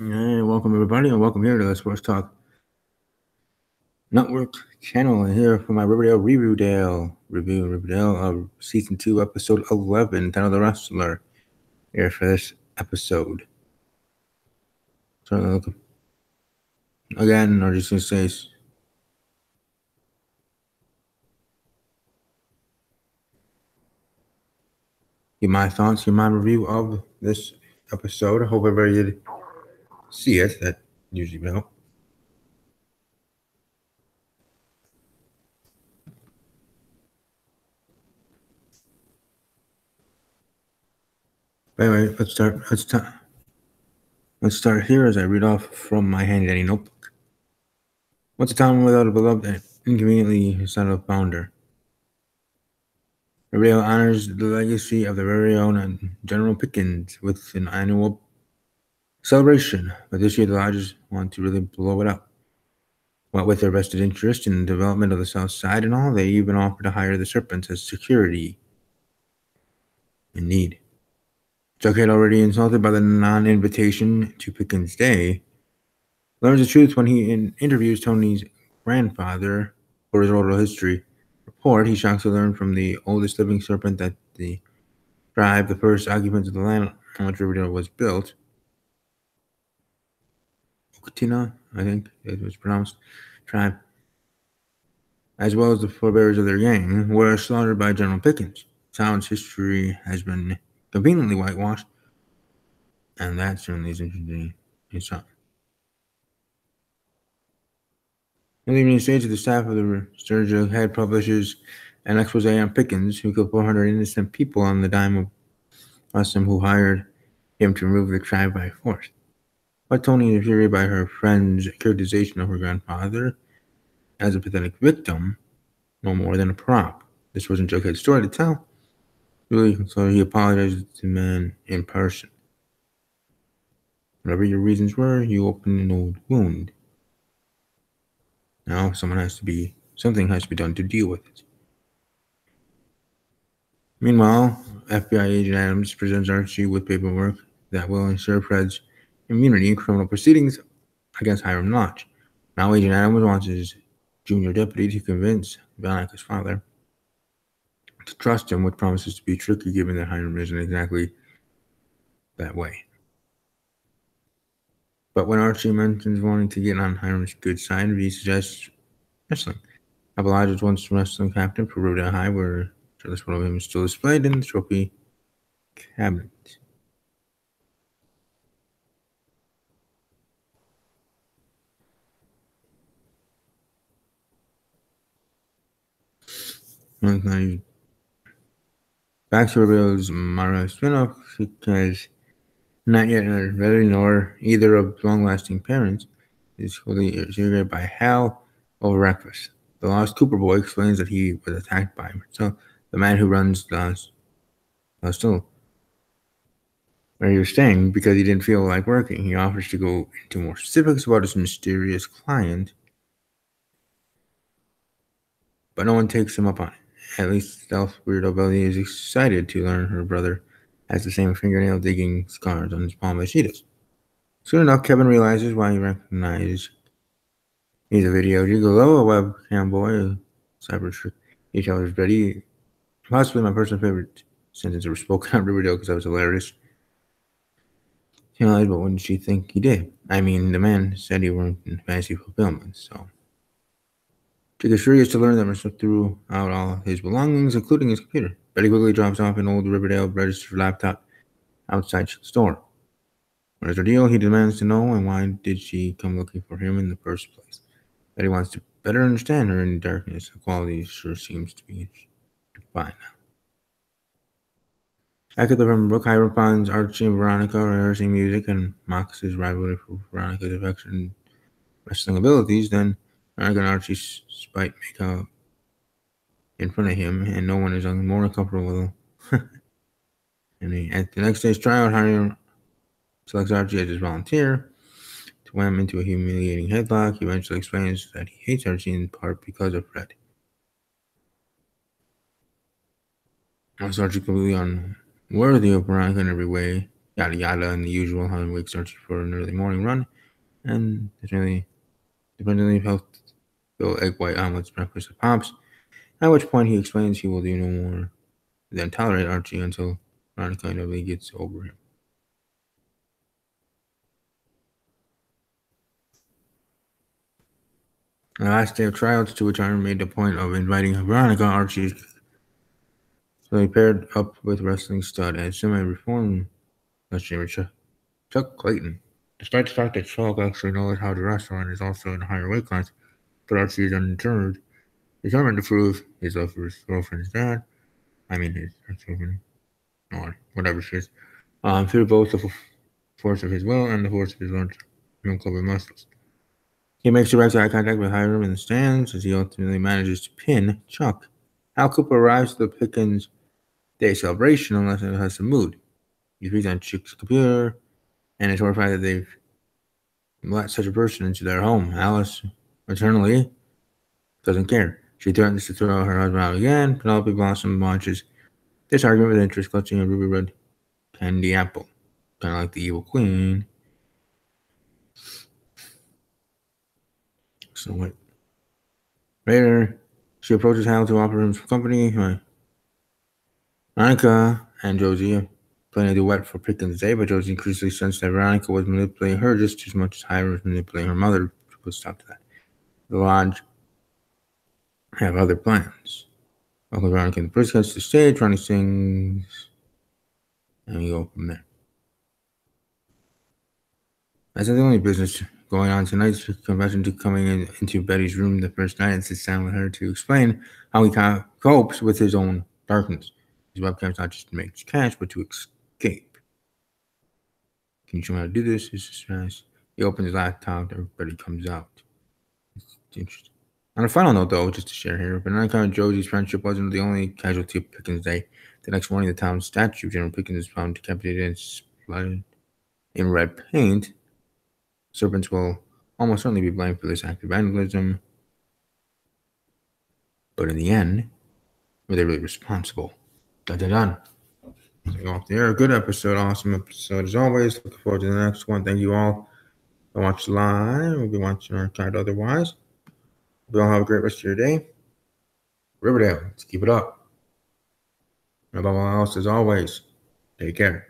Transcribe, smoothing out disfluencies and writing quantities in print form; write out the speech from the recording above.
Hey, welcome everybody, and welcome here to the Sports Talk Network channel. And here for my Riverdale Riverdale of Season 2, Episode 11, titled The Wrestler. Here for this episode. So, again, or just gonna say, my thoughts, my review of this episode. I hope everybody did see it. That usually will help. But anyway, let's start. Let's start here as I read off from my handy dandy notebook. What's a town without a beloved and inconveniently settled founder? Riverdale honors the legacy of the very own General Pickens with an annual celebration, but this year the Lodges want to really blow it up. What with their vested interest in the development of the South Side and all, they even offer to hire the Serpents as security. Indeed. Jughead, already insulted by the non-invitation to Pickens' Day, learns the truth when he interviews Tony's grandfather for his oral history report. He shocks to learn from the oldest living serpent that the tribe, the first occupants of the land on which Riverdale was built, Okatina, I think it was pronounced, tribe, as well as the forebears of their gang, were slaughtered by General Pickens. Town's history has been conveniently whitewashed, and that certainly is interesting in some. In the evening stage, the staff of the Sturgill head publishes an expose on Pickens, who killed 400 innocent people on the dime of Awesome, who hired him to remove the tribe by force. But Tony is infuriated by her friend's characterization of her grandfather as a pathetic victim, no more than a prop. This wasn't Jughead's story to tell, really, so he apologized to the man in person. Whatever your reasons were, you opened an old wound. Now something has to be done to deal with it. Meanwhile, FBI agent Adams presents Archie with paperwork that will ensure Fred's immunity in criminal proceedings against Hiram Lodge. Now Agent Adams wants his junior deputy to convince Veronica's father to trust him, which promises to be tricky given that Hiram isn't exactly that way. But when Archie mentions wanting to get on Hiram's good side, he suggests wrestling. Lodge was once wrestling captain for Riverdale High, where this one of him is still displayed in the trophy cabinet. Back to Riverdale's Mara spinoff, because not yet ready nor either of long-lasting parents is fully irritated by Hal over breakfast. The lost Cooper boy explains that he was attacked by Marcel, the man who runs the hostel where he was staying, because he didn't feel like working. He offers to go into more specifics about his mysterious client, but no one takes him up on it. At least Stealth Weirdo Belly is excited to learn her brother has the same fingernail digging scars on his palm as she does. Soon enough, Kevin realizes why he recognizes he's a video gigolo, a webcam boy, a cyber trick. He tells Betty, possibly my personal favorite sentence ever spoken on Riverdale because that was hilarious. She lied, but what did she think he did? I mean, the man said he worked in fantasy fulfillment, so. Jake is furious to learn that Marcel threw out all his belongings, including his computer. Betty quickly drops off an old Riverdale registered laptop outside the store. What is her deal? He demands to know, and why did she come looking for him in the first place? Betty wants to better understand her in the darkness. The quality sure seems to be fine now. Back at the Brook, Hiram finds Archie and Veronica rehearsing music and mocks his rivalry for Veronica's affection and wrestling abilities. Then Veronica and Archie spite make out in front of him, and no one is more uncomfortable. And at the next day's tryout, Hiram selects Archie as his volunteer to wham into a humiliating headlock. He eventually explains that he hates Archie in part because of Fred. Was Archie completely unworthy of Veronica in every way? yada yada, and the usual. Helen wakes Archie for an early morning run, and it's really dependently health egg white omelets breakfast at Pops. At which point he explains he will do no more than tolerate Archie until Veronica inevitably gets over him. On the last day of tryouts, to which Iron made the point of inviting Veronica, Archie so he paired up with wrestling stud and semi-reformed wrestler Chuck Clayton. Despite the fact that Chuck actually knows how to wrestle and is also in a higher weight class, but Archie is undeterred, determined to prove his love for his girlfriend's dad. I mean his ex-girlfriend, or whatever she is, through both the force of his will and the force of his large uncovered muscles. He makes direct eye contact with Hiram in the stands as he ultimately manages to pin Chuck. Al Cooper arrives to the Pickens Day celebration unless it has some mood. He reads on Chick's computer and is horrified that they've let such a person into their home. Alice, eternally, doesn't care. She threatens to throw her husband out again. Penelope Blossom watches this argument with interest, clutching a ruby red candy apple. Kind of like the evil queen. So what? Later, she approaches Hal to offer him some company. Veronica and Josie are playing a duet for Pickens Day, but Josie increasingly sensed that Veronica was manipulating her just as much as Hiram was manipulating her mother. She put a stop to that. The Lodge have other plans. Uncle Veronica and the Prince gets to the stage, Ronnie sings, and we go from there. That's not the only business going on tonight. Confession to coming into Betty's room the first night and sits down with her to explain how he copes with his own darkness. His webcam's not just to make cash, but to escape. Can you show me how to do this? He's stressed. He opens his laptop, everybody comes out. It's interesting. On a final note, though, just to share here, Veronica and Josie's friendship wasn't the only casualty of Pickens Day. The next morning, the town's statue, General Pickens, is found decapitated and splattered in red paint. Serpents will almost certainly be blamed for this act of vandalism, but in the end, were they really responsible? Dun dun dun. So off the air, good episode, awesome episode as always. Looking forward to the next one. Thank you all for watching live. We'll be watching archived otherwise. Hope you all have a great rest of your day. Riverdale, let's keep it up. And above all else, as always, take care.